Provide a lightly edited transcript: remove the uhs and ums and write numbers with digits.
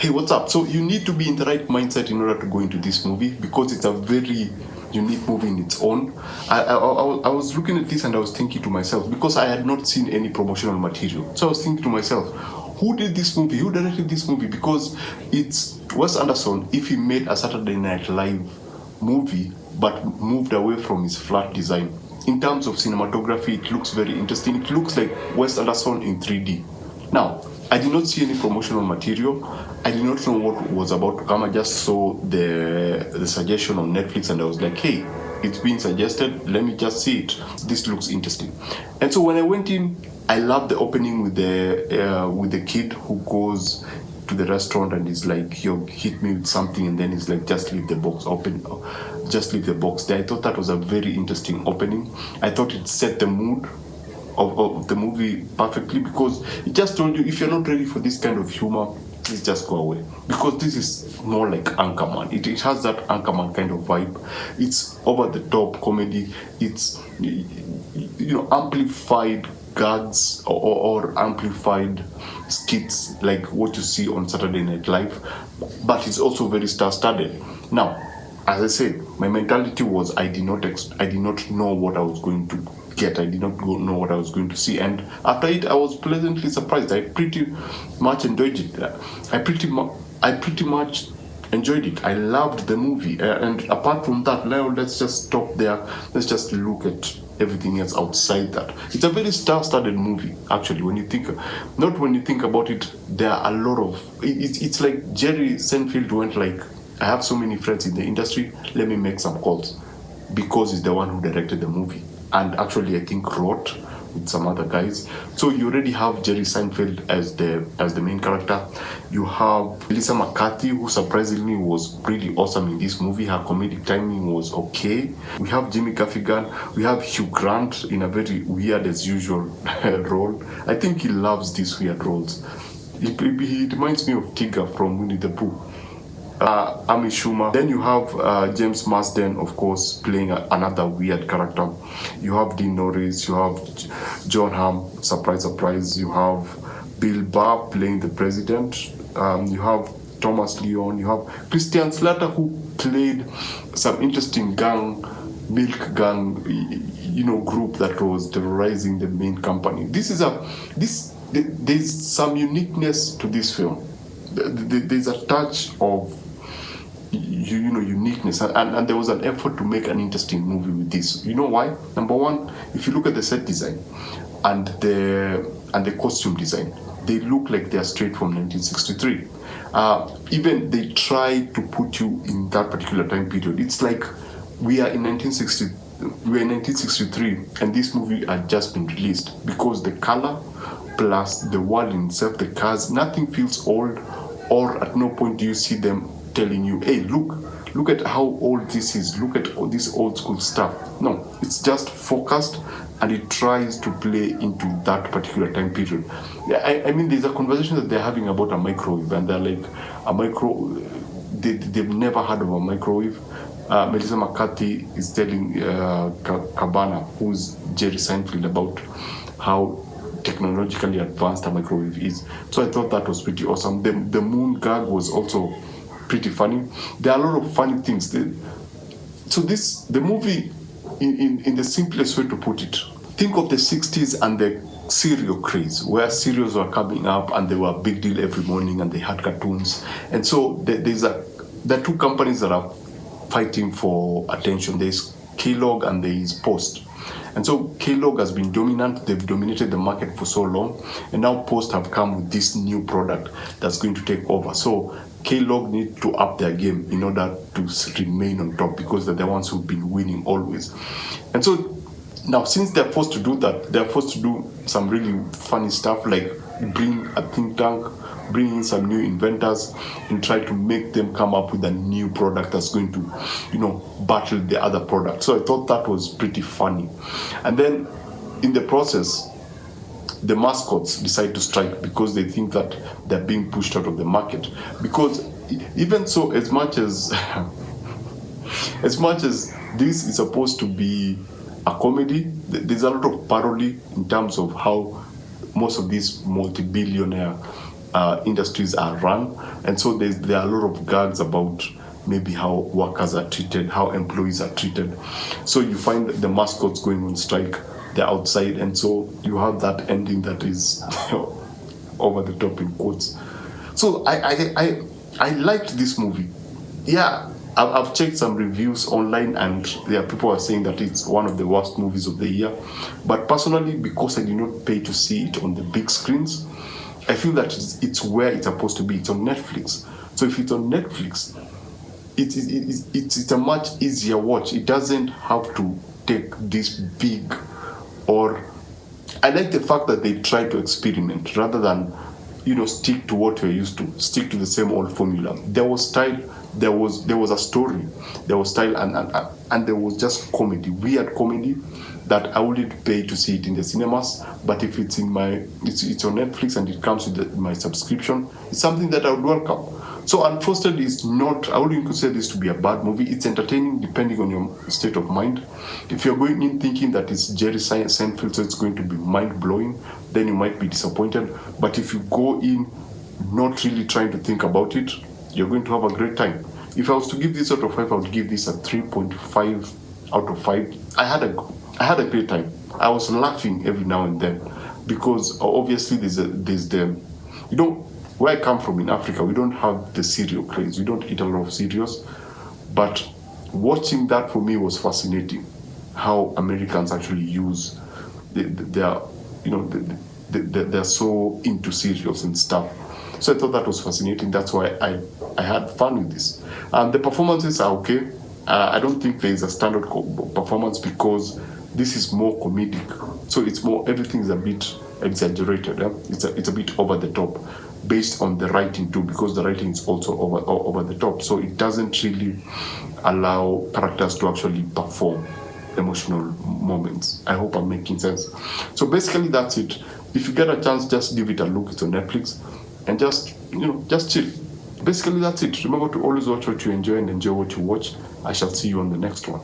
Hey, what's up? So you need to be in the right mindset in order to go into this movie because it's a very unique movie in its own. I was looking at this and I was thinking to myself, because I had not seen any promotional material. So I was thinking to myself, who did this movie? Who directed this movie? Because it's Wes Anderson, if he made a Saturday Night Live movie but moved away from his flat design. In terms of cinematography, it looks very interesting. It looks like Wes Anderson in 3D. Now, I did not see any promotional material. I did not know what was about to come. I just saw the suggestion on Netflix and I was like, hey, it's been suggested. Let me just see it. This looks interesting. And so when I went in, I loved the opening with the kid who goes to the restaurant and is like, yo, hit me with something, and then he's like, just leave the box open, just leave the box there. I thought that was a very interesting opening. I thought it set the mood of the movie perfectly, because it just told you, if you're not ready for this kind of humor, please just go away, because this is more like Anchorman. It has that Anchorman kind of vibe. It's over the top comedy. It's amplified gags or amplified skits like what you see on Saturday Night Live, but it's also very star-studded. Now, as I said, my mentality was I did not know what I was going to get. I did not know what I was going to see, and after it, I was pleasantly surprised. I pretty much enjoyed it. I pretty much enjoyed it. I loved the movie, and apart from that, now let's just stop there. Let's just look at everything else outside that. It's a very star-studded movie, actually. When you think about it, there are a lot of. It's like Jerry Seinfeld went like, I have so many friends in the industry. Let me make some calls, because he's the one who directed the movie, and actually I think wrote with some other guys. So you already have Jerry Seinfeld as the main character. You have Melissa McCarthy, who surprisingly was really awesome in this movie. Her comedic timing was okay. We have Jimmy Gaffigan. We have Hugh Grant in a very weird as usual role. I think he loves these weird roles. He reminds me of Tigger from Winnie the Pooh. Amy Schumer. Then you have James Marsden, of course, playing another weird character. You have Dean Norris. You have John Hamm. Surprise, surprise. You have Bill Burr playing the president. You have Thomas Leon. You have Christian Slater, who played some interesting milk gang, group that was terrorizing the main company. There's some uniqueness to this film. There's a touch of uniqueness, and there was an effort to make an interesting movie with this. You know why? Number one, if you look at the set design and the costume design, they look like they're straight from 1963. Even they try to put you in that particular time period. It's like we are in 1963 and this movie had just been released, because the color plus the world in itself, the cars, nothing feels old, or at no point do you see them telling you, hey, look at how old this is, look at all this old school stuff. No, it's just focused, and it tries to play into that particular time period. I mean, there's a conversation that they're having about a microwave, and they're like, they've never heard of a microwave. Melissa McCarthy is telling Cabana, who's Jerry Seinfeld, about how technologically advanced a microwave is. So I thought that was pretty awesome. The moon gag was also pretty funny. There are a lot of funny things. The movie, in the simplest way to put it, think of the 60s and the cereal craze, where cereals were coming up and they were a big deal every morning, and they had cartoons. And so there are two companies that are fighting for attention. There's Kellogg and there is Post. And so Kellogg has been dominant. They've dominated the market for so long. And now Post have come with this new product that's going to take over. So Kellogg need to up their game in order to remain on top, because they're the ones who've been winning always. And so now, since they're forced to do that, they're forced to do some really funny stuff, like bring a think tank, bring in some new inventors, and try to make them come up with a new product that's going to, battle the other product. So I thought that was pretty funny. And then in the process, the mascots decide to strike because they think that they're being pushed out of the market. Because even so, as much as this is supposed to be a comedy, there's a lot of parody in terms of how most of these multi-billionaire industries are run, and so there are a lot of gags about maybe how workers are treated, how employees are treated. So you find the mascots going on strike, they're outside, and so you have that ending that is over the top in quotes. So I liked this movie. Yeah, I've checked some reviews online, and there are people are saying that it's one of the worst movies of the year. But personally, because I did not pay to see it on the big screens, I feel that it's where it's supposed to be. It's on Netflix. So if it's on Netflix, it's a much easier watch. It doesn't have to take this big, or I like the fact that they try to experiment rather than stick to what we're used to, stick to the same old formula. There was style, there was a story, there was style, and there was just comedy, weird comedy that I wouldn't pay to see it in the cinemas. But if it's it's on Netflix and it comes with my subscription, it's something that I would welcome. So Unfrosted is not, I wouldn't consider this to be a bad movie. It's entertaining depending on your state of mind. If you're going in thinking that it's Jerry Seinfeld, so it's going to be mind-blowing, then you might be disappointed. But if you go in not really trying to think about it, you're going to have a great time. If I was to give this out of 5, I would give this a 3.5 out of 5. I had a great time. I was laughing every now and then because obviously there's the, where I come from in Africa, we don't have the cereal craze. We don't eat a lot of cereals. But watching that for me was fascinating. How Americans actually use they're so into cereals and stuff. So I thought that was fascinating. That's why I had fun with this. The performances are okay. I don't think there is a standard performance because this is more comedic. So it's more, everything is a bit exaggerated. It's a bit over the top, based on the writing too, because the writing is also over the top. So it doesn't really allow characters to actually perform emotional moments. I hope I'm making sense. So basically that's it. If you get a chance, just give it a look. It's on Netflix, and just chill. Basically that's it. Remember to always watch what you enjoy and enjoy what you watch. I shall see you on the next one.